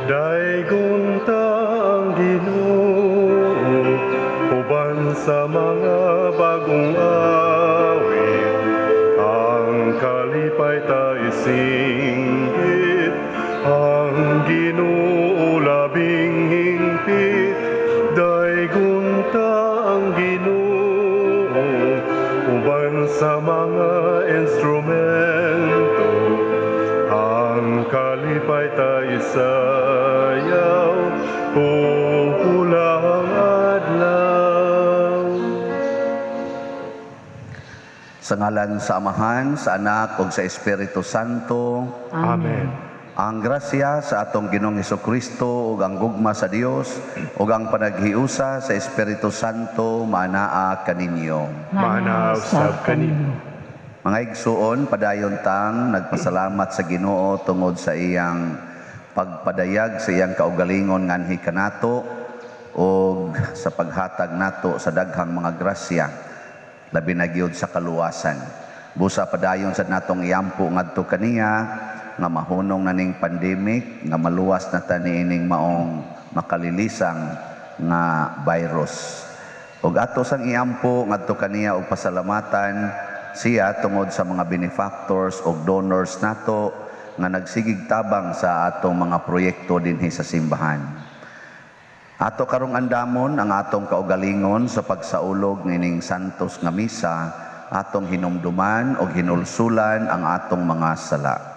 Daigon ta ang Ginoo, uban sa mga bagong awit, ang kalipay ta isinggit, ang Ginoo labing hingpit. Daigon ta ang Ginoo, uban sa mga instrumento, ang kalipay ta isayaw, puhulang adlaw. Sa ngalan sa Amahan, sa Anak, ug sa Espiritu Santo. Amen. Ang grasya sa atong Ginoong Hesukristo ug ang gugma sa Dios ug ang panaghiusa sa Espiritu Santo manaa kaninyo. Manaw sab kanimo. Mga igsuon, padayon tang nagpasalamat sa Ginoo tungod sa iyang pagpadayag sa iyang kaugalingon nganhi kanato ug sa paghatag nato sa daghang mga grasya labi na gyud sa kaluwasan. Busa padayon sa natong iampo ngadto kaniya nga mahunong na ning pandemic nga maluwas na ta niining maong makalilisang nga virus. Ug ato sang iampo ngadto kaniya og pasalamatan siya tungod sa mga benefactors o donors nato nga nagsigig tabang sa atong mga proyekto dinhi sa simbahan. Ato karong andamon ang atong kaugalingon sa pagsaulog nining santos nga misa, atong hinumduman o hinulsulan ang atong mga sala.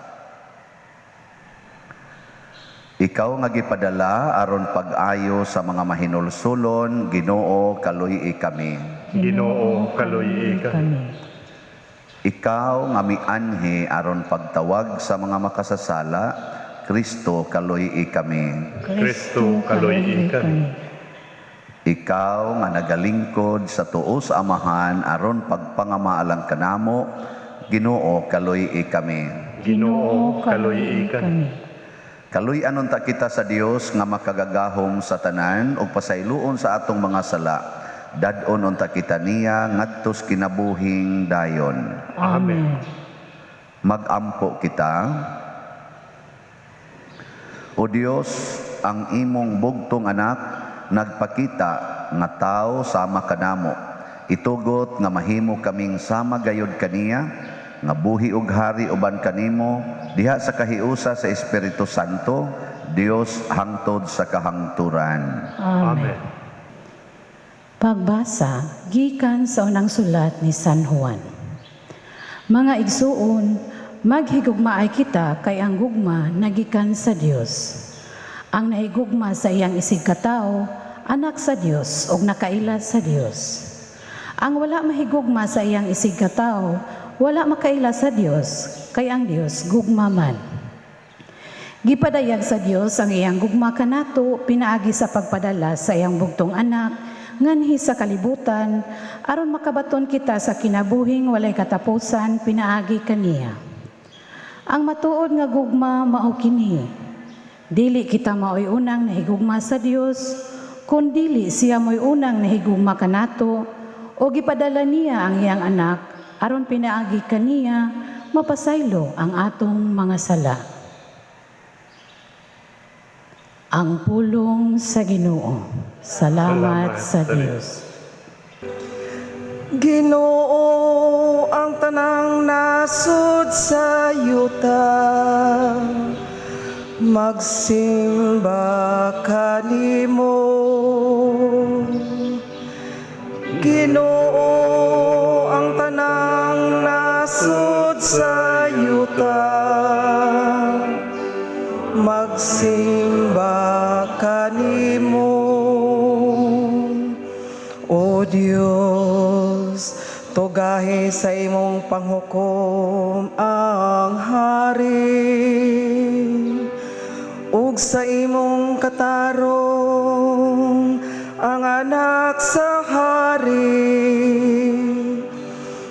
Ikaw nga gipadala aron pag-ayo sa mga mahinulsulon, Ginoo kaluy-i kami. Ginoo kaluy-i kami. Ikaw nga mianhi aron pagtawag sa mga makasasala, Kristo kaluy-i kami. Kristo kaluy-i kami. Ikaw nga nagalingkod sa tuos Amahan aron pagpangamaalang kanamo, Ginoo kaluy-i kami. Ginoo kaluy-i kami. Kaluy-anon ta kita sa Dios nga makagagahom sa tanan ug pasayloon sa atong mga sala. Dadon unta kita niya ngadtos kinabuhing dayon. Amen. Magampo kita. O Dios, ang imong bugtong anak nagpakita nga tao sama kanamo. Itugot nga mahimo kaming sama gayud kaniya, nga buhi ug hari uban kanimo diha sa kahiusa sa Espiritu Santo, Dios hangtod sa kahangturan. Amen. Pagbasa gikan sa unang sulat ni San Juan. Mga igsuon, maghigugmaay kita kay ang gugma nagikan sa Dios. Ang nahigugma sa iyang isig katao, anak sa Dios ug nakaila sa Dios. Ang wala mahigugma sa iyang isig katao, wala makaila sa Dios, kay ang Dios gugma man. Gipadayag sa Dios ang iyang gugma kanato pinaagi sa pagpadala sa iyang bugtong anak nganhi sa kalibutan aron makabaton kita sa kinabuhing walay katapusan pinaagi kaniya. Ang matuod nga gugma mao kini. Dili kita maoy unang nahigugma sa Dios, kun dili siya moy unang nahigugma kanato o gipadala niya ang iyang anak aron pinaagi kaniya mapasaylo ang atong mga sala. Ang pulong sa Ginoo. Salamat sa Dios. Ginoo, ang tanang nasud sa yuta, magsimba kanimo. Ginoo, ang tanang nasud sa yuta, magsimba kanimo. O Dios, tugahi sa imong panghukom ang hari, ug sa imong katarong ang anak sa hari.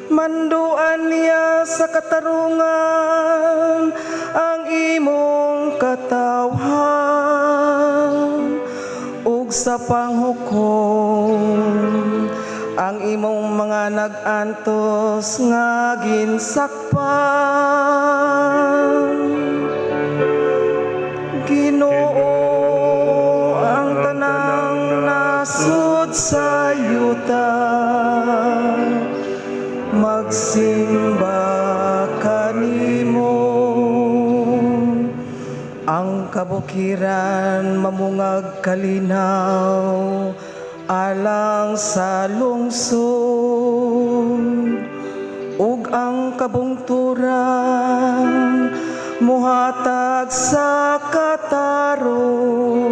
Manduan niya sa katarungan ang imong katawhan, ug sa sa panghukom ang imong mga nag-antos nga ginsakpan. Ginoo, ang tanang nasud sa yuta magsimba kanimo. Ang kabukiran mamungag kalinaw alang sa lungsod, ug ang kabungturan muhatag sa katarong.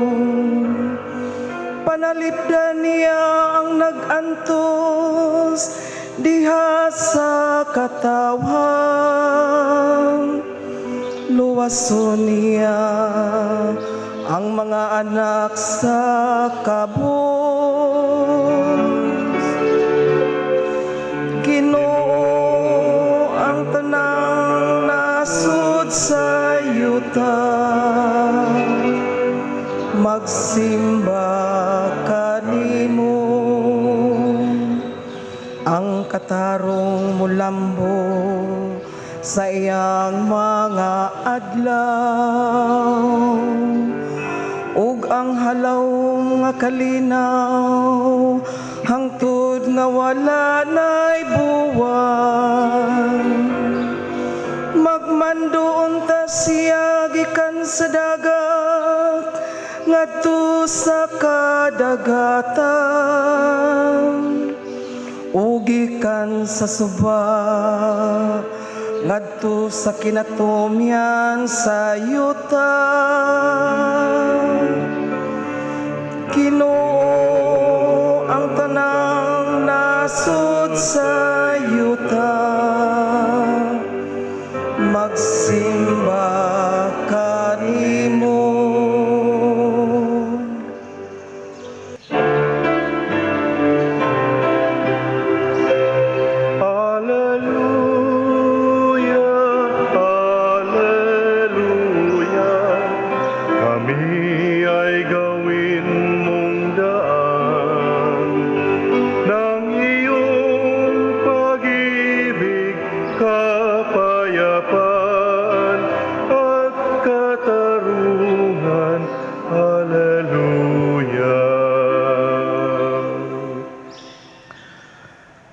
Panalipdan niya ang nag-antos diha sa katawhan. Luwason niya ang mga anak sa kabus. Ginoo, ang tanang nasud sa yuta magsimba kanimo. Ang katarong mulambo sa iyang mga adlaw, ug ang halaw nga kalinaw hangtod nga wala na'y buwan. Magmandoon ta siya gikan sa dagat ngadto sa kadagatan, ug gikan sa suba ngadto sa kinatumyan sa yuta. Ginoo, ang tanang nasud sa yuta magsimba kanimo. Kapayapaan at katarungan. Hallelujah.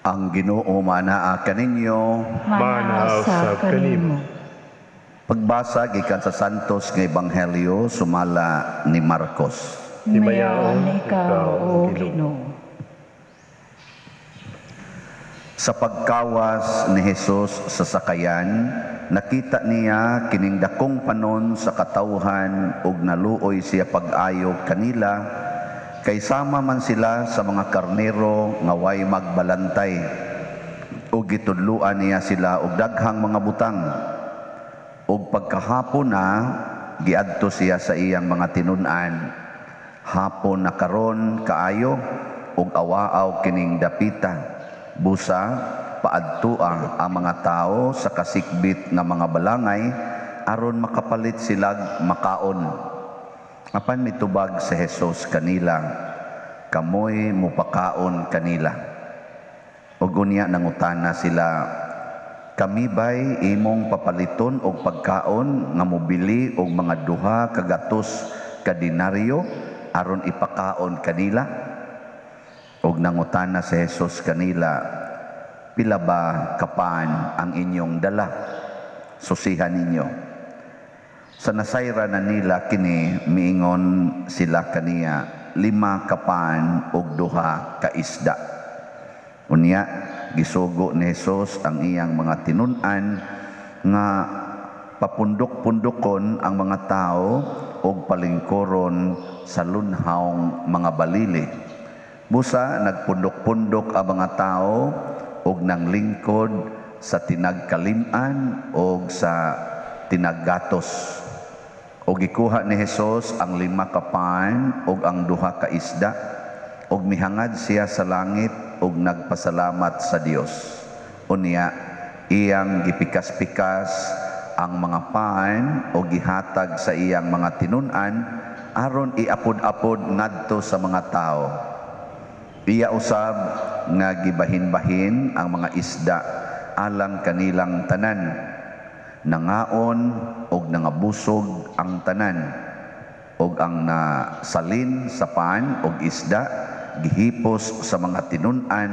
Ang Ginoo manaa kaninyo. Manausab kanimo. Pagbasa gikan sa Santos nga Ebanghelyo sumala ni Marcos. Mayaon ikaw, O Ginoo. Sa pagkawas ni Jesus sa sakayan, nakita niya kining dakong panon sa katawhan ug naluoy siya pag-ayo kanila, kay sama man sila sa mga karnero nga way magbalantay, ug gitudluan niya sila og daghang mga butang. Ug pagkahapon na, giadto siya sa iyang mga tinun-an. Hapon na karon kaayo, ug awaaw kining dapita. Busa, paadtua ang mga tao sa kasikbit nga mga balangay aron makapalit sila makaon. Apan mitubag si Jesus kanila, kamoy mupakaon kanila. Ug unya nangutana sila, kami ba'y imong papaliton og pagkaon nga mobili og mga 2 kagatos ka dinaryo aron ipakaon kanila? Og nangutana si Jesus kanila, pila ba kapan ang inyong dala? Susihan ninyo. Sa nasayra na nila kini, miingon sila kaniya, 5 kapan og 2 ka isda. Unya, gisugo ni Jesus ang iyang mga tinun-an nga papundok-pundokon ang mga tao og palingkoron sa lunhawng mga balili. Busa nagpundok-pundok ang mga tao og nanglingkod sa tinagkalim-an og sa tinaggatos. Og gikuha ni Jesus ang 5 kapan og ang 2 ka isda, og mihangad siya sa langit og nagpasalamat sa Dios. Unya iyang gipikas-pikas ang mga pan og gihatag sa iyang mga tinun-an aron iapod-apod ngadto sa mga tao. Iya usab nga gibahin-bahin ang mga isda alang kanilang tanan. Nangaon og nangabusog ang tanan, og ang nasalin sa paan og isda gihipos sa mga tinun-an,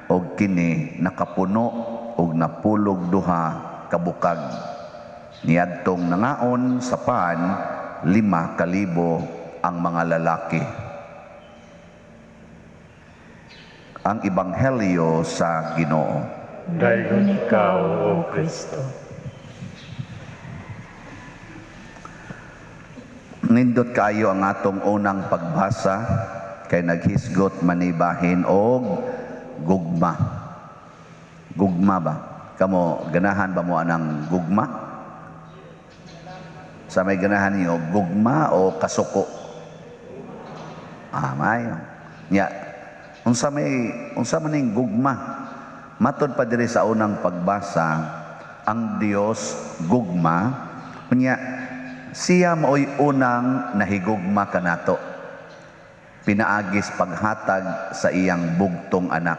og kini nakapuno og napulog duha kabukag. Niadtong nangaon sa paan 5,000 ang mga lalaki. Ang Ebanghelyo sa Ginoo. Dayon ikaw, O Kristo. Nindot kayo ang atong unang pagbasa kay naghisgot manibahin og gugma. Gugma ba? Kamo ganahan ba mo anang gugma? Sa may ganahan niyo gugma o kasuko? May. Nya, unsa man ning gugma? Matod pa diri sa unang pagbasa, ang Dios gugma, unya siya maoy unang nahigugma kanato. Pinaagis paghatag sa iyang bugtong anak.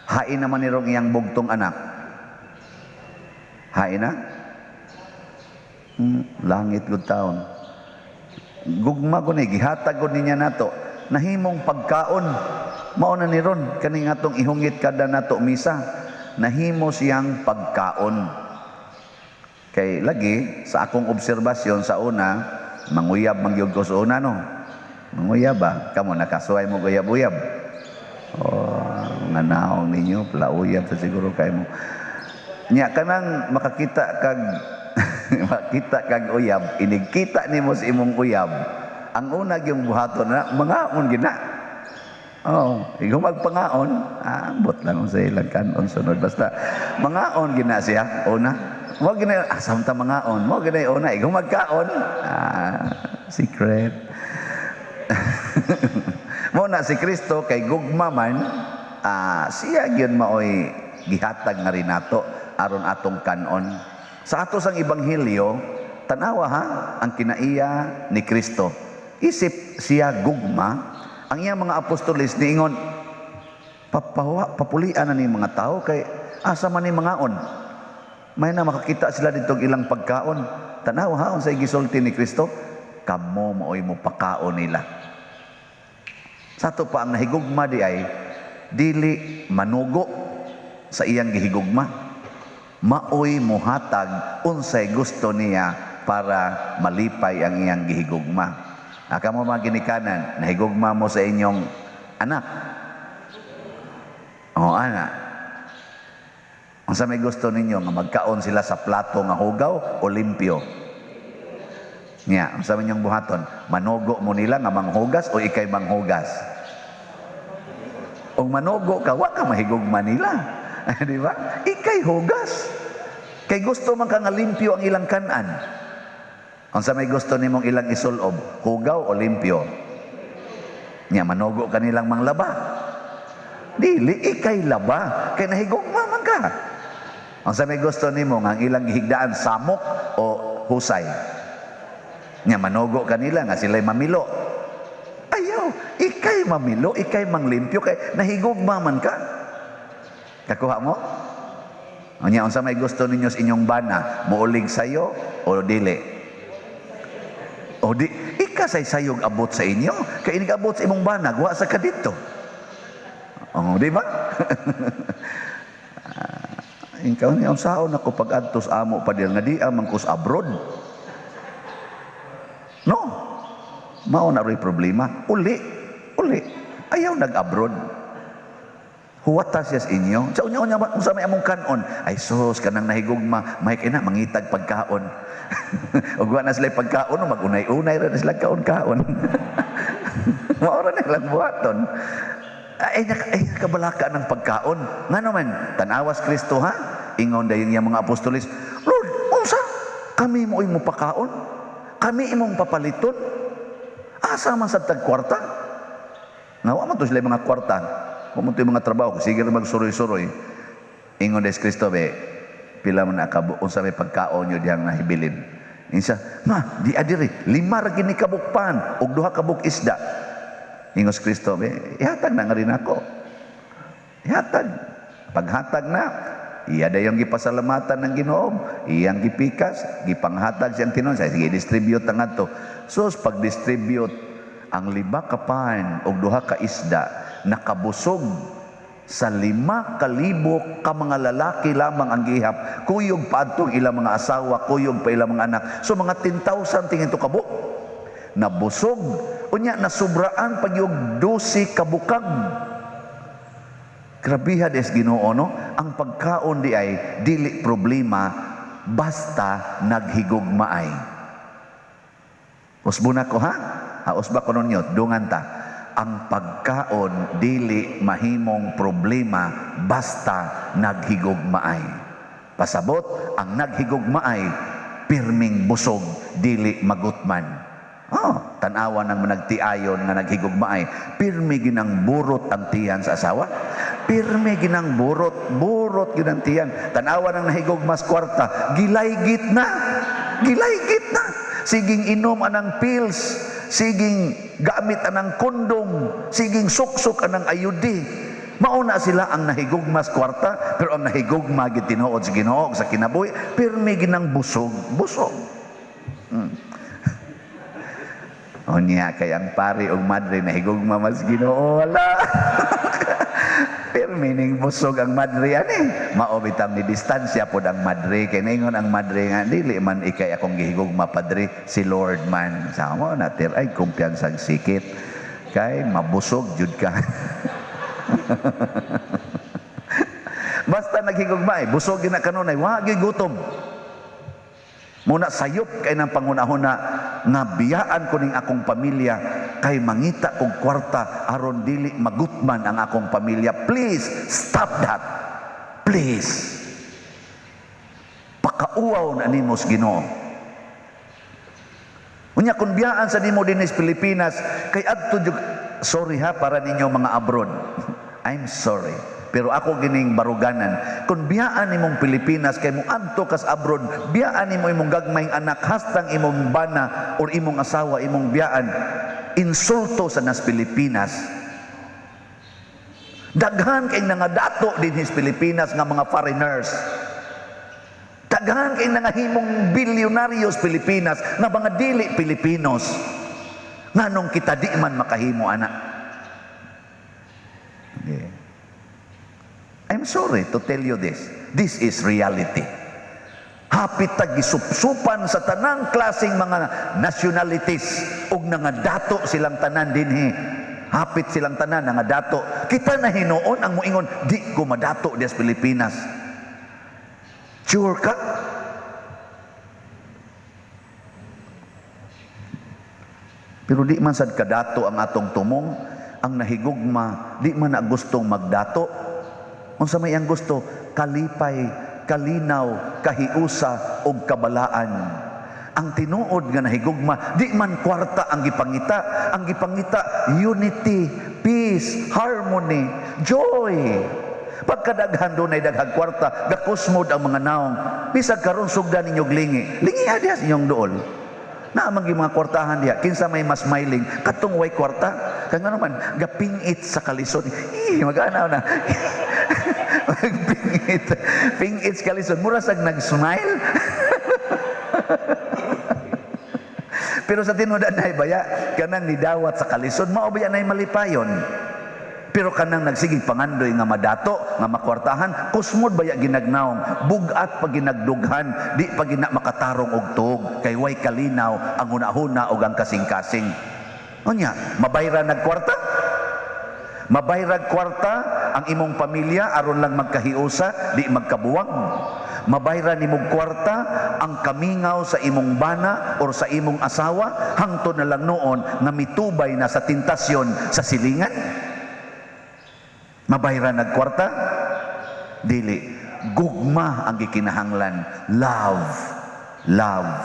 Hain naman nirong iyang bugtong anak. Hain na? Langit gud taon. Gugma ko ni gihatag gud niya nato. Nahimong pagkaon. Mao na ni ron kaning atong ihungit kada nato misa. Nahimo siyang pagkaon. Kay lagi sa akong obserbasyon sa una, manguyab mangyud ko sa una no. Manguyab ba? Kamo nakasuway mo guyab-uyab. Nga naong ninyo plauyab sa siguro kay mo. Nya kanang makakita kag makita kag uyab, inigkita nimo sa imong uyab. Ang una gyung buhaton na mangaon gina. Ikaw magpangaon, ambot lang sa ilang kanon sunod. Basta mangaon gina siya, una. Mo gina, samta mangaon, mo gina una, ikaw magkaon. Secret. Mo na si Kristo kay gugma man, siya gyud maoy gihatag nga rin nato aron atong kanon. Sa ato sang Ebanghelyo, tanawa ang kinaiya ni Kristo. Isip siya gugma, ang iyang mga apostoles niingon, papulian na ni mga tao kay asa man ni mangaon. May na makakita sila dito ilang pagkaon. Tanawa sa gisulti ni Kristo, kamo maoy mo pakaon nila. Sa ato pa ang nahigugma di ay dili manugo sa iyang gihigugma. Maoy muhatag unsay gusto niya para malipay ang iyang gihigugma. Kamo mga ginikanan, nahigugma mo sa inyong anak. Anak. Unsa may gusto ninyo nga magkaon sila sa plato nga hugaw o limpyo? Nya, unsa man inyong buhaton? Manugo mo nila nga manghugas o ikay manghugas? Og manugo ka, wa ka mahigugma nila. Di ba? Ikay hugas. Kay gusto man ka nga limpyo ang ilang kanan. Ang sa may gusto nimong ilang isulob, hugaw o limpyo? Nya, manugo ka nilang manglaba. Dili, ikay laba. Kay nahigugma man ka. Ang sa may gusto nimo nga ang ilang gihigdaan, samok o husay? Nya, manugo ka nila nga sila'y mamilo. Ayaw, ikay mamilo, ikay manglimpyo, kay nahigugma man ka. Kakuha mo? Anya, unsa may gusto ninyo sa inyong bana, muulig sayo o dili? O di, ikasay sayog abot sa inyo, kay inig abot sa imong bana, guwa sa kadito. Di ba? Ikaw niya, unsaon ako pag-adtos amo pa dil, nga di amang kus abroad. No. Mao na rin problema. Uli. Ayaw nag-abroad. Huwata siya sa inyo. Sa unya-unya, unsa may among kanon? Ay sus, kanang nahigugma, may kina, mangitag pagkaon. O guwa na sila pagkaon, mag-unay-unay rin na sila kaon-kaon. Maura na ilang buhaton. Ay nakabalaka ng pagkaon. Nga naman, tanawas Kristo ingon dayon niya mga apostolis, Lord, unsa? Kami mo imong pakaon? Kami imong papaliton? Asa man sa tagkwarta? Nga man to sila mga kwarta. Pumunto yung mga trabaho, sige na magsuroy-suroy. Ingon des Kristo, pila mo na unsa may pagkaon nyo diyang nahibilin. Insa, ma, di adiri, 5 ra gini kabukpan, og 2 kabuk isda. Ingos Kristo, ihatag na nga rin ako. Ihatag. Paghatag na, iya da yung gipasalamatan ng Ginoo, iyang gipikas, gipanghatag siyang tinon, sige, distribute ang ato. Sus, pag-distribute, ang 5 ka pan og 2 ka isda, nakabusog sa 5,000 ka mga lalaki lamang ang gihap. Kuyog pa adtong ilang mga asawa, kuyog pa ilang mga anak. So mga 10,000 tingin to kabuk. Nabusog. Unya, nasubraan pag yung 12 kabukag. Grabiha des Ginoo, no? Ang pagkaon di ay dili problema basta naghigugmaay. Usbuna ko ha? Usba ko ninyo, dungan ta. Ang pagkaon dili mahimong problema basta naghigugmaay. Pasabot, ang naghigugmaay pirming busog dili magutman. Tanawa ng managtiayon nga naghigugmaay, pirmi ginang burot ang tiyan sa asawa. Pirmi ginang burot ginang tiyan. Tanawa ng nahigugmas kwarta, gilaygit na. Siging inom anang pills, siging gamit anang kondom, siging suksok anang ayudi. Mauna sila ang nahigugmas kwarta, pero ang nahigugma gid tinuod sa Ginoo sa kinabuhi, pirmi ginang busog. Niya kay ang pari og madre nahigugma mas Ginoo, wala. Pero meaning busog ang madre ani. Mao bitang ni distansya pod ang madre kay ningon ang madre nga dili man ikay akong gihigugma padre, si Lord man. Samo natir ay kumpiyansang sikit kay mabusog jud ka. Basta naghigugma busog gina kanunay, wa gyud gutom. Muna sayop kay ng pangunahuna nga biyaan ko ning akong pamilya kay mangita kong kwarta aron dili magutman ang akong pamilya. Please stop that. Please. Pakauaw na nimo sa Ginoo. Unya kung biyaan sa nimo dinhi sa Pilipinas kay adto sorry ha para ninyo mga abroad. I'm sorry. Pero ako gining baruganan, kung biyaan imong Pilipinas kay mo adto kas abroad, biyaan imo imong gagmayng anak, hastang imong bana or imong asawa, imong biyaan, insulto sa nas Pilipinas. Daghan kay nangadato din his Pilipinas nga mga foreigners. Daghan kay nangahimong bilyonaryos Pilipinas nga mga dili Pilipinos. Nganong kita di man makahimo anak. Okay. I'm sorry to tell you this. This is reality. Hapit tagisupsupan sa tanang klaseng mga nationalities ug nangadato silang tanan dinhi. Hapit silang tanan nangadato. Kita na hinuon ang muingon, di ko madato di sa Pilipinas. Sure ka? Pero di man sad kadato ang atong tumong, ang nahigugma, di man na gustong magdato. Unsa may ang gusto, kalipay, kalinaw, kahiusa ug kabalaan. Ang tinuod nga nahigugma, di man kwarta ang gipangita. Ang gipangita, unity, peace, harmony, joy. Pagkadaghan doon ay daghang kwarta, gakusmod ang mga naong. Bisag karon sugdan ninyo lingi. Lingi adias inyong dool. Naamang yung mga kwartahan diya, kinsa may mas smiling, katong way kwarta. Kaya nga naman, gapingit sa kalisod. Mag-anaw na. Pingit sa kalisod. Mura sag nag-smile. Pero sa tinudan na baya, kanang nidawat sa kalisod, maobaya na malipayon. Pero kanang nagsigig pangandoy nga madato, nga makwartahan, kusmod baya ginagnaong, bugat pag ginagdughan, di pag gina makatarong og tuog, kay way kalinaw ang hunahuna og ang kasing-kasing. Unya, mabayra nagkwarta? Mabayrag kwarta ang imong pamilya aron lang magkahiusa, di magkabuwag. Mabayra nimong kwarta ang kamingaw sa imong bana or sa imong asawa hangtod na lang noon nga mitubay na sa tentasyon sa silingan. Mabayra nagkwarta? Dili. Gugma ang gikinahanglan. Love.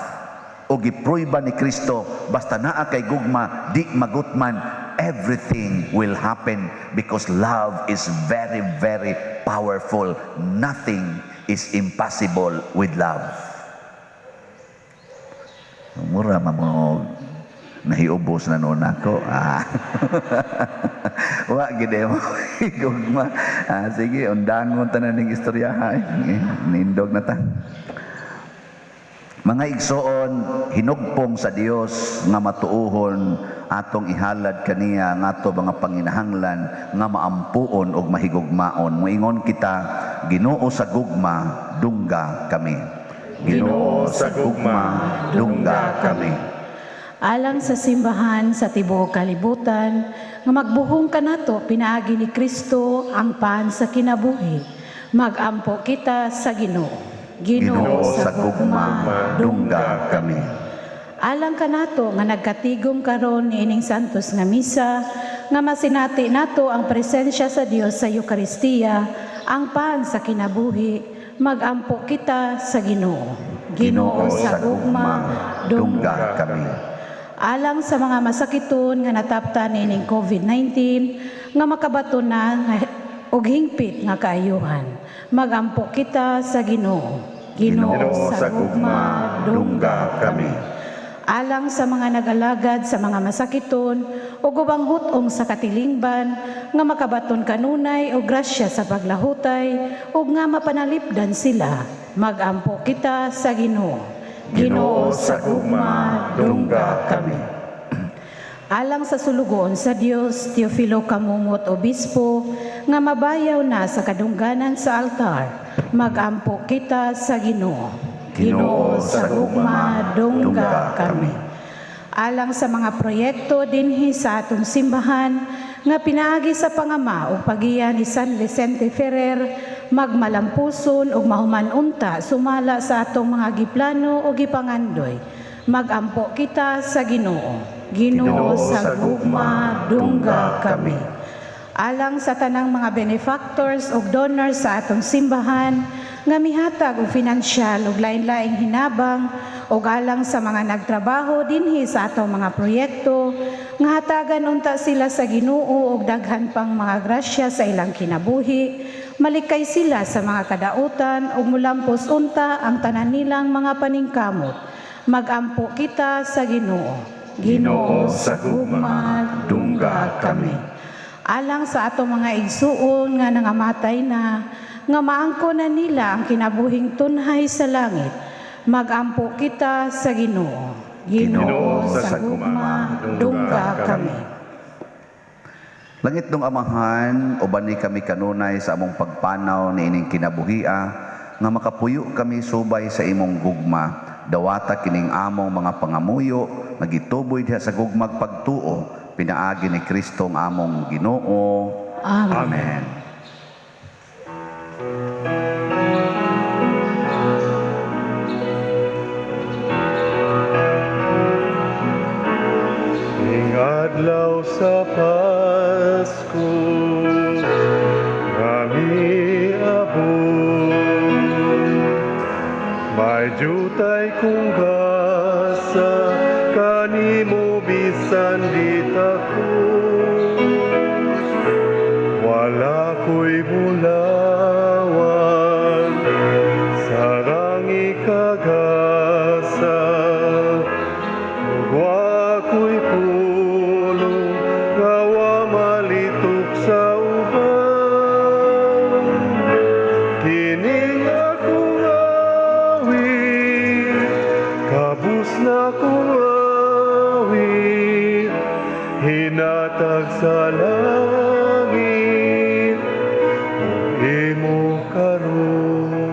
O gipruiba ni Kristo, basta naa kay gugma, di magutman, everything will happen because love is very, very powerful. Nothing is impossible with love. Mura mo nahiubos na noon ako. Wa gid mo gugma. Sige, undangon tanan ning istorya ha. Nindog na ta. Mga igsoon, hinugpong sa Dios nga matuuhon atong ihalad kaniya nga ato mga panginahanglan nga maampuon og mahigugmaon. Moingon kita, Ginoo sa gugma, dungga kami. Ginoo sa gugma, dungga kami. Alang sa simbahan sa tibuok kalibutan, nga magbuhong kanato pinaagi ni Kristo ang paan sa kinabuhi. Magampo kita sa Ginoo. Ginoo sa gugma, dungga kami. Alang kanato nga nagkatigom karon niining santos nga misa, nga masinati nato ang presensya sa Dios sa Eucharistia, ang paan sa kinabuhi, magampo kita sa Ginoo. Ginoo sa gugma, dungga kami. Alang sa mga masakiton nga nataptan niining COVID-19, nga makabato na og hingpit nga kaayuhan, magampo kita sa Ginoo. Ginoo sa gugma, dungga kami. Alang sa mga nag-alagad sa mga masakiton o ubang hutong sa katilingban, nga makabaton kanunay o grasya sa paglahutay o nga mapanalipdan sila, magampo kita sa Ginoo. Ginoo sa gugma, dungga kami. Alang sa sulugoon sa Dios, Teofilo Kamungot Obispo, nga mabayaw na sa kadungganan sa altar, magampo kita sa Ginoo. Ginoo sa gugma, dungga kami. Alang sa mga proyekto dinhi sa atong simbahan, nga pinaagi sa pangama o pagiya ni San Vicente Ferrer, magmalampuson ug mahuman unta sumala sa atong mga giplano o gipangandoy, magampo kita sa Ginoo. Ginoo sa gugma, dungga kami. Alang sa tanang mga benefactors o donors sa atong simbahan, nga mihatag og finansyal ug lain-laing hinabang o alang sa mga nagtrabaho dinhi sa atong mga proyekto, nga hatagan unta sila sa Ginoo og daghan pang mga grasya sa ilang kinabuhi, malikay sila sa mga kadautan ug mulampos unta ang tanan nilang mga paningkamot. Magampo kita sa Ginoo. Ginoo sa gugma, dungga kami. Alang sa atong mga igsuon nga nangamatay na, nga maangko na nila ang kinabuhing tunhay sa langit, magampo kita sa Ginoo. Ginoo sa gugma, dungga kami. Langit ng Amahan, uban ni kami kanunay sa among pagpanaw ni ining kinabuhia, nga makapuyo kami subay sa imong gugma, dawata kining among mga pangamuyo, nagituboy diha sa gugmag pagtuo, pinaagi ni Kristo ang among Ginoo. Amen. Adlaw sa Pasko, kami abot, may jutay kong gasa, kanimo bisan di takot, wala ko'y bulawan, sarang ikagasa, wa ko'y pulong, gawa malitok sa uban. Kining akong awit, kabus na kong awit, hinatag sa langit, imo karon.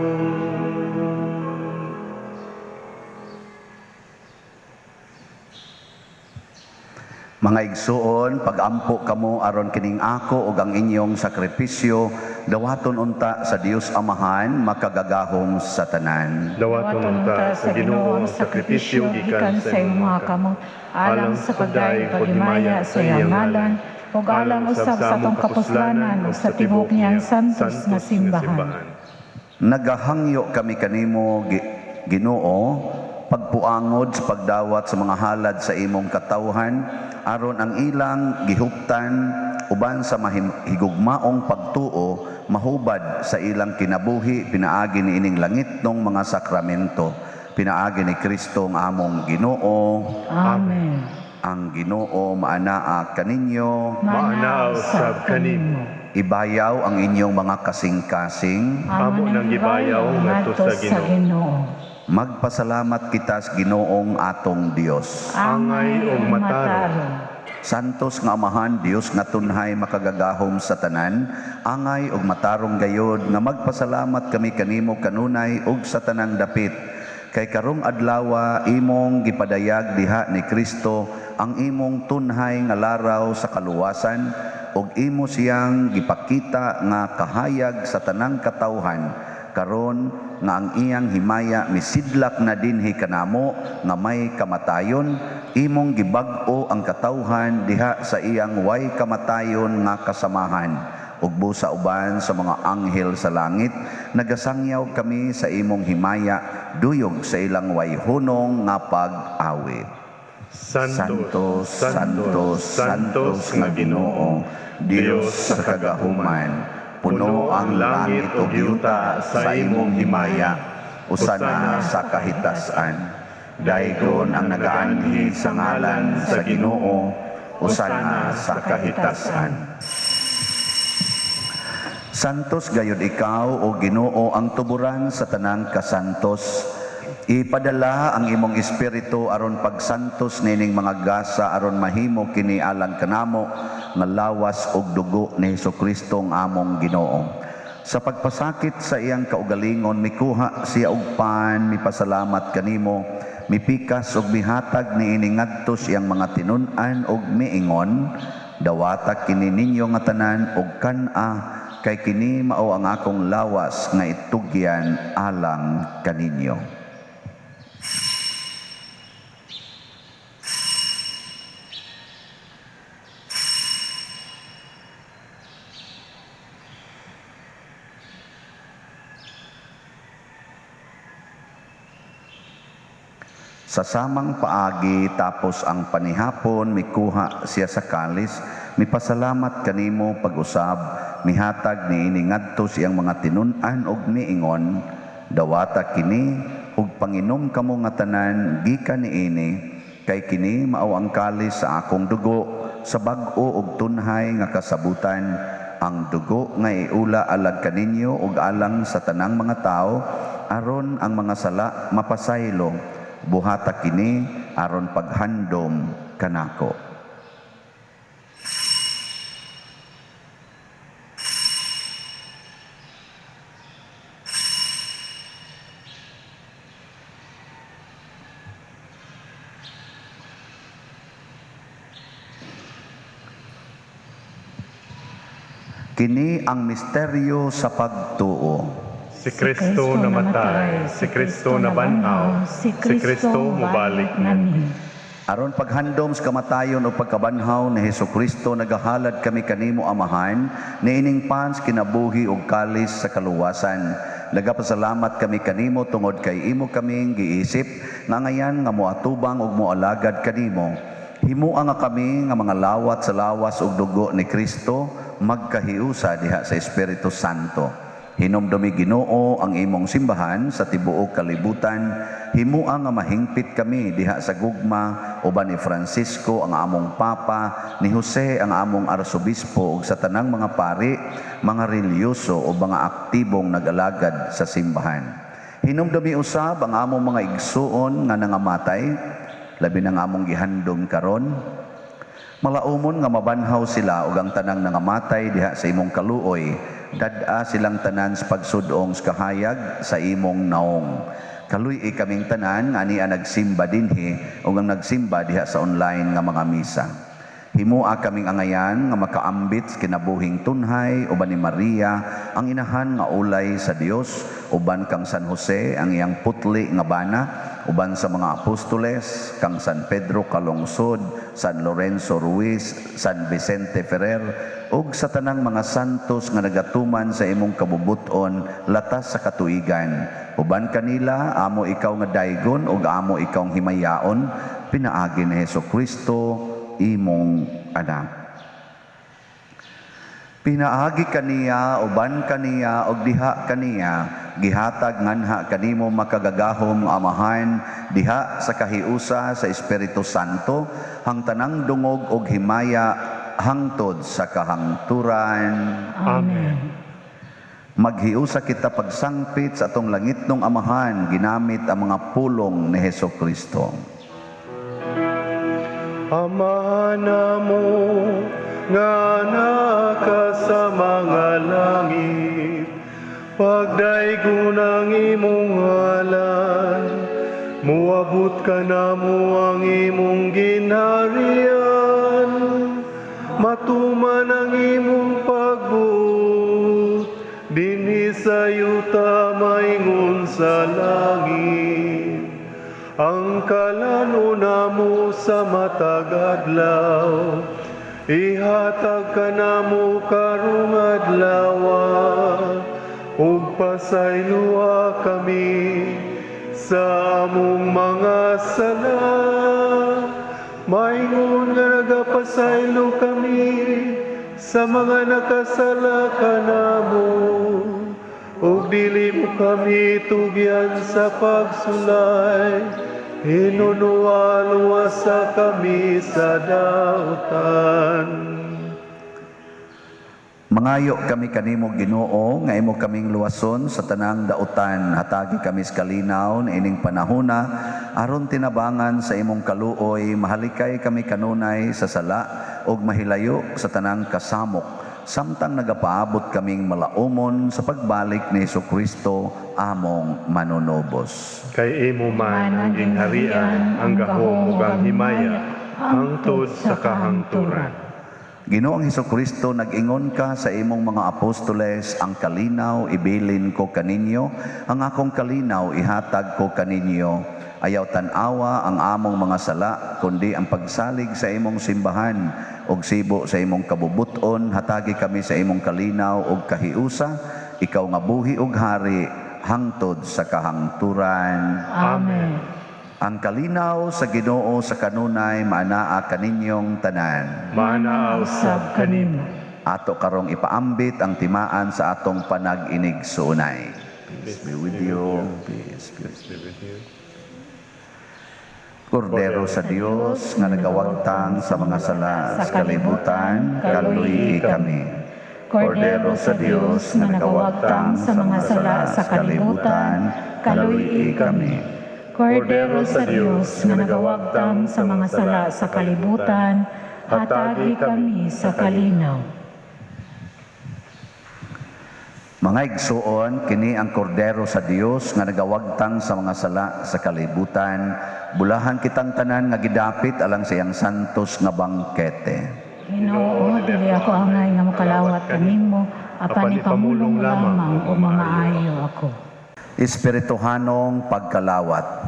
Mga igsuon, pagampo kamo aron kining ako ug ang inyong sakripisyo, dawaton unta sa Dios Amahan, makagagahom sa tanan. Dawaton unta sa Ginoo ang sakripisyo gikan sa imong mga kamot, alang sa pagdayeg paghimaya sa iyang ngalan, ug alang usab sa atong kapuslanan ug sa tibuok niyang santos nga simbahan. Nagahangyo kami kanimo, Ginoo, pagpuangod sa pagdawat sa mga halad sa imong katawhan, aron ang ilang gihuptan uban sa mahigugmaong pagtuo mahubad sa ilang kinabuhi pinaagi ni ining langitnong mga sakramento. Pinaagi ni Kristo ang among Ginoo, Amen. ang Ginoo maanaa kaninyo, Manaaw sab kanimo. ibayaw ang inyong mga kasing-kasing, Amo nang gibayaw ngadto sa Ginoo. magpasalamat kita sa Ginoong atong Dios. Angay ug matarong. Santos nga Amahan Dios nga tunhay makagagahom sa tanan, angay ug matarong gayod nga magpasalamat kami kanimo kanunay ug sa tanang dapit. Kay karong adlaw imong gipadayag diha ni Kristo ang imong tunhay nga laraw sa kaluwasan ug imo siyang gipakita nga kahayag sa tanang katawhan karon nga ang iyang himaya misidlak na dinhi kanamo nga may kamatayon. Imong gibag-o ang katawhan diha sa iyang way kamatayon nga kasamahan ug busa uban sa mga anghel sa langit. Nagasangyaw kami sa imong himaya duyog sa ilang way hunong nga pag-awit. Santos, Santos, Santos nga Ginoo, Dios sa kagahuman, puno ang langit ug yuta sa imong himaya, usana sa kahitasan. Daygon ang nagaanhi sa ngalan sa Ginoo, usana sa kahitasan. Santos gayud ikaw o Ginoo ang tuburan sa tanang kasantos. Ipadala ang imong espiritu aron pagsantos nining mga gasa aron mahimo kini alang kanamo nga lawas ug dugo ni Hesukristo ang among Ginoo. Sa pagpasakit sa iyang kaugalingon mikuha siya og pan, mipasalamat kanimo, mipikas ug mihatag niini ngadto siyang mga tinun-an ug miingon, dawata kini ninyo nga tanan ug kan-a kay kini mao ang akong lawas nga itugyan alang kaninyo. Sa samang paagi tapos ang panihapon mikuha siya sa kalis, mipasalamat kanimo pag-usab, mihatag niini ngadto siyang mga tinun-an ug miingon, dawata kini ug panginom kamo nga tanan gikan niini, kay kini mao ang kalis sa akong dugo, sa bag-o ug tunhay nga kasabutan, ang dugo nga iula alag kaninyo ug alang sa tanang mga tao, aron ang mga sala mapasaylo. Buhata kini aron paghandom kanako. Kini ang misteryo sa pagtuo. Si Kristo namatay, si Kristo nabanhaw, si Kristo mubalik nani. Aron paghandom sa kamatayon o pagkabanhaw ni Hesukristo, nagahalad kami kanimo Amahan, niining pans kinabuhi ug kalis sa kaluwasan. Nagapasalamat kami kanimo tungod kay imo kaming giisip, nga ngayan nga moatubang ug moalagad kanimo. Himua nga kami nga mga lawat sa lawas ug dugo ni Kristo, magkahiusa diha sa Espiritu Santo. Hinumdumi Ginoo ang imong simbahan sa tibuok kalibutan, himua nga mahingpit kami diha sa gugma uban ni Francisco ang among papa, ni Jose ang among arsobispo ug sa tanang mga pari, mga reliyoso o mga aktibong nag-alagad sa simbahan. Hinumdumi usab ang among mga igsuon nga nangamatay, labi na nga among gihandom karon. Malaumon nga mabanhaw sila ug ang tanang nangamatay diha sa imong kaluoy, dad-a silang tanan sa pagsudong sa kahayag sa imong naong. Kaluy kaming tanan nga niya nagsimba dinhi ug ang nagsimba diha sa online nga mga misa. Himua kaming angayan nga makaambit sa kinabuhing tunhay uban ni Maria ang inahan nga ulay sa Dios, uban kang San Jose ang iyang putli nga bana, uban sa mga apostoles kang San Pedro Calungsod, San Lorenzo Ruiz, San Vicente Ferrer ug sa tanang mga santos nga nagatuman sa imong kabubuton latas sa katuigan. Uban kanila amo ikaw nga daygon ug amo ikaw himayaon, pinaagi ni Hesukristo imong anak. Pinaagi kaniya, uban kaniya, og diha kaniya, gihatag nganha kanimo makagagahom nga amahan, diha sa kahiusa sa Espiritu Santo, hang tanang dungog og himaya, hangtod sa kahangturan. Amen. Maghiusa kita pagsangpit sa atong langitnong amahan, ginamit ang mga pulong ni Hesukristo. Ama namo nga naka sa mga langit, pagdaygon ang imong ngalan, muabot ka namo ang imong ginharian, matuman ang imong pagbuot, dinhi sa yuta maingon sa langit. Ang kalano mo sa matag adlaw, ihatag ka namo karong adlawa, ug pasaylua kami sa among mga sala. Maingon nga nagapasaylo kami sa mga nakasala kanamo, ug dili mo kami tugyan sa pagsulay, hinunuwa-luwasa kami sa dautan. Mangayo kami kanimo Ginoo nga imo kaming luwason sa tanang dautan, hatagi kami sa kalinaw na ining panahona, aron tinabangan sa imong kaluoy, mahalikay kami kanunay sa sala ug mahilayo sa tanang kasamok, samtang nagapaabot kaming malaumon sa pagbalik ni Hesukristo among manunobos. Kay imo man ang ginharian, ang gahom ug ang himaya, hangtod sa kahangturan. Ginoong Hesukristo, nag-ingon ka sa imong mga apostoles, ang kalinaw ibilin ko kaninyo, ang akong kalinaw ihatag ko kaninyo. Ayaw tanawa ang among mga sala, kundi ang pagsalig sa imong simbahan, og sibo sa imong kabubuton, hatagi kami sa imong kalinaw og kahiusa, ikaw nga buhi ug hari, hangtod sa kahangturan. Amen. Ang kalinaw sa Ginoo sa kanunay maanaa kaninyong tanan. Manaaw sab kanimo. Ato karong ipaambit ang timaan sa atong panag-inig suunay. Peace be with you. Peace be with you. Kordero sa Dios nga nagawagtang sa mga sala sa kalibutan, kaluyi kami. Kordero sa Diyos na nagawagtang sa mga sala sa kalibutan, kaluyi kami. Kordero sa Diyos na nagawagtang sa mga sala sa kalibutan, hatagi kami sa kalinaw. Mga igsuon, kini ang kordero sa Dios nga nagawagtang sa mga sala sa kalibutan, bulahan kitang tanan nga gidapit alang sa iyang santos nga bangkete. Ginoo, dili ako angay nga makalawat kanimo, apan ipamulong lamang o mamaayo ako. Espirituhanong pagkalawat.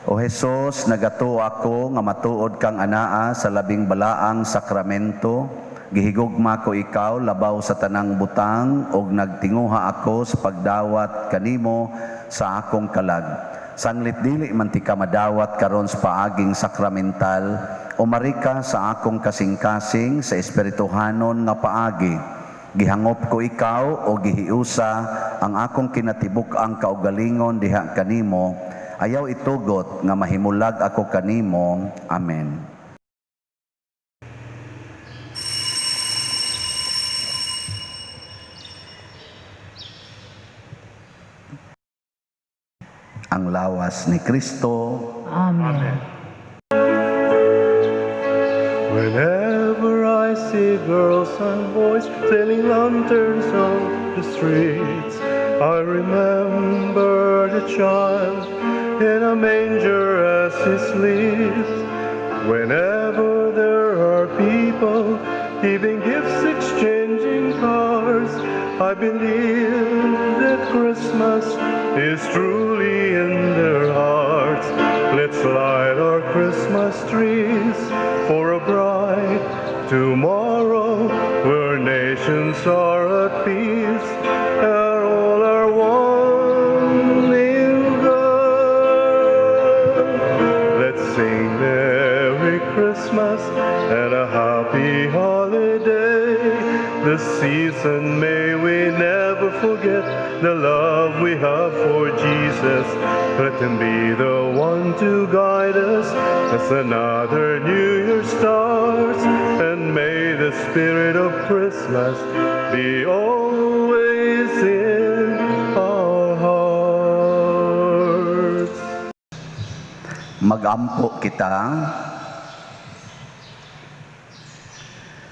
O Jesus, nagato ako nga matuod kang anaa sa labing balaang sakramento, gihigugma ko ikaw labaw sa tanang butang, og nagtinguha ako sa pagdawat kanimo sa akong kalag. Sanglit dili man ti ka madawat karon sa paaging sakramental, o marika sa akong kasing-kasing sa espirituhanon nga paagi. Gihangop ko ikaw o gihiusa ang akong kinatibuk ang kaugalingon diha kanimo, ayaw itugot nga mahimulag ako kanimo. Amen. Ang lawas ni Kristo. Amen. Whenever I see girls and boys selling lanterns on the streets, I remember the child in a manger as he sleeps. Whenever there are people giving gifts, exchanging cards, I believe that Christmas is truly in their hearts. Let's light our Christmas trees for a bright tomorrow where nations are at peace and all are one in God. Let's sing Merry Christmas and a happy holiday. this season may we never forget the love we have for Jesus. Let him be the one to guide us as another New Year starts, and may the spirit of Christmas be always in our hearts. Magampo kita.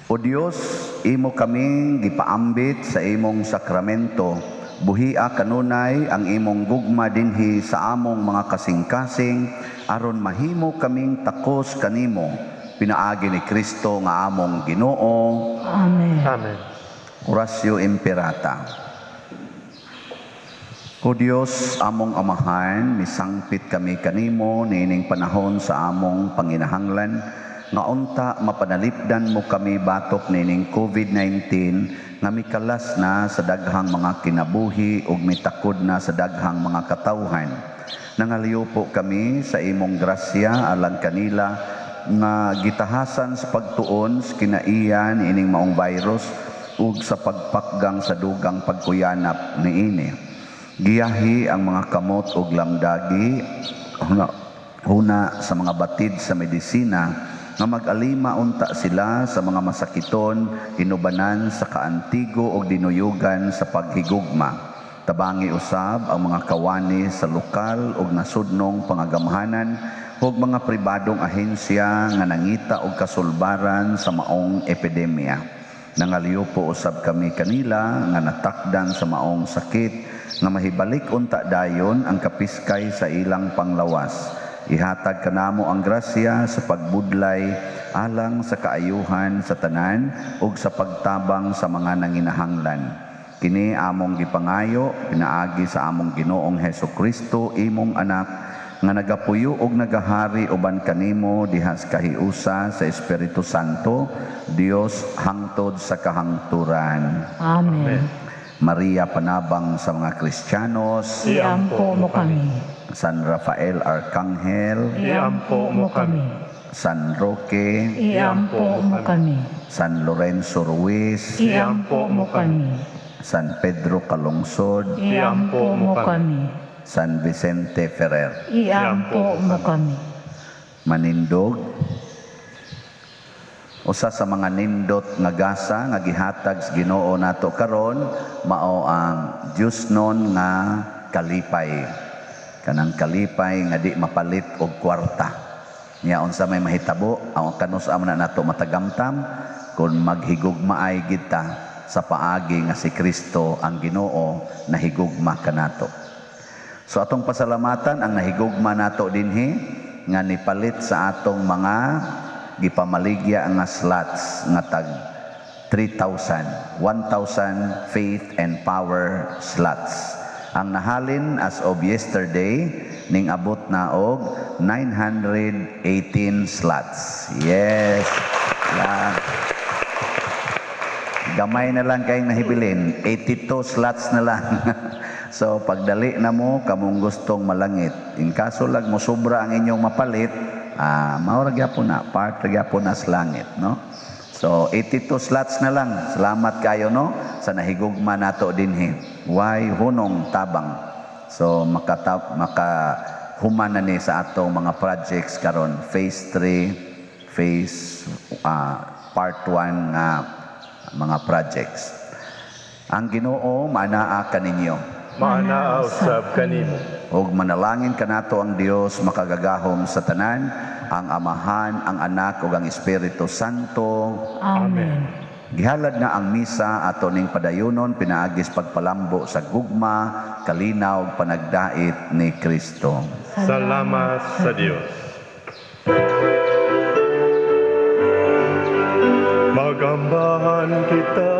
O Dios, imo kaming gipaambit sa imong sakramento. Buhia kanunay ang imong gugma dinhi sa among mga kasing-kasing aron mahimo kaming takos kanimo. Pinaagi ni Kristo nga among Ginoo. Amen. Amen. Oratio Imperata. O Dios, among amahan, misangpit kami kanimo niining panahon sa among panginahanglan, nga unta mapanalipdan mo kami batok nining COVID-19 nga mikalas na sa daghang mga kinabuhi ug mitakod na sa daghang mga katawhan. Nangaliw po kami sa imong grasya alang kanila nga gitahasan sa pagtuon sa kinaiyan ining maong virus ug sa pagpakgang sa dugang pagkuyanap niini. Giyahi ang mga kamot ug lamdagi huna sa mga batid sa medisina nga mag-alima unta sila sa mga masakiton, inubanan sa kaantigo o dinuyugan sa paghigugma. Tabangi usab ang mga kawani sa lokal o nasudnong pangagamhanan o mga pribadong ahensya nga nangita og kasulbaran sa maong epidemya. Nangaliw po usab kami kanila nga natakdan sa maong sakit nga mahibalik unta dayon ang kapiskay sa ilang panglawas. Ihatag kanamo ang grasya sa pagbudlay alang sa kaayuhan sa tanan ug sa pagtabang sa mga nanginahanglan. Kini among gipangayo pinaagi sa among Ginoong Hesukristo imong anak nga nagapuyo ug nagahari uban kanimo dihas kahiusa sa Espiritu Santo, Dios hangtod sa kahangturan. Amen. Maria panabang sa mga Kristiyanos, Iampo mo kami. San Rafael Arcangel, Iampo mo kami. San Roque, Iampo mo kami. San Lorenzo Ruiz, Iampo mo kami. San Pedro Calungsod, Iampo mo kami. San Vicente Ferrer. Iampo mo kami. Manindog, usa sa mga nindot nga gasa nga gihatag sa Ginoo nato karon mao ang Diosnon nga kalipay. Kanang kalipay nga di mapalit og kwarta. Nya unsa may mahitabo ang kanus-am na nato matagamtam kung maghigugmaay kita sa paagi nga si Kristo ang Ginoo nahigugma kanato. So atong pasalamatan ang nahigugma nato dinhi nga nipalit sa atong mga gipamaligya nga slots nga tag 3,000, 1,000 faith and power slots. Ang nahalin as of yesterday ning abot na og 918 slots. Yes. Yeah. Gamay na lang kayong nahibilin. 82 slots na lang. So pagdali na mo kamong gustong malangit. In kaso lang mo sobra ang inyong mapalit, maura gyapon na part gyapon na sa langit, no? So 82 slots na lang. Salamat kayo no sa nahigugma nato dinhi. Why hunong tabang. So makahuman na ni sa atong mga projects karon phase 3, phase part 1 nga mga projects. Ang Ginoo manaa kaninyo. Maanaa usab kanimo. Og manalangin kanato ang Dios makagagahom sa tanan, ang Amahan, ang Anak ug ang Espiritu Santo. Amen. Gihalad na ang misa ato ning padayonon pinaagis pagpalambo sa gugma, kalinaw ug panagdait ni Kristo. Salamat sa Dios. Magambahan kita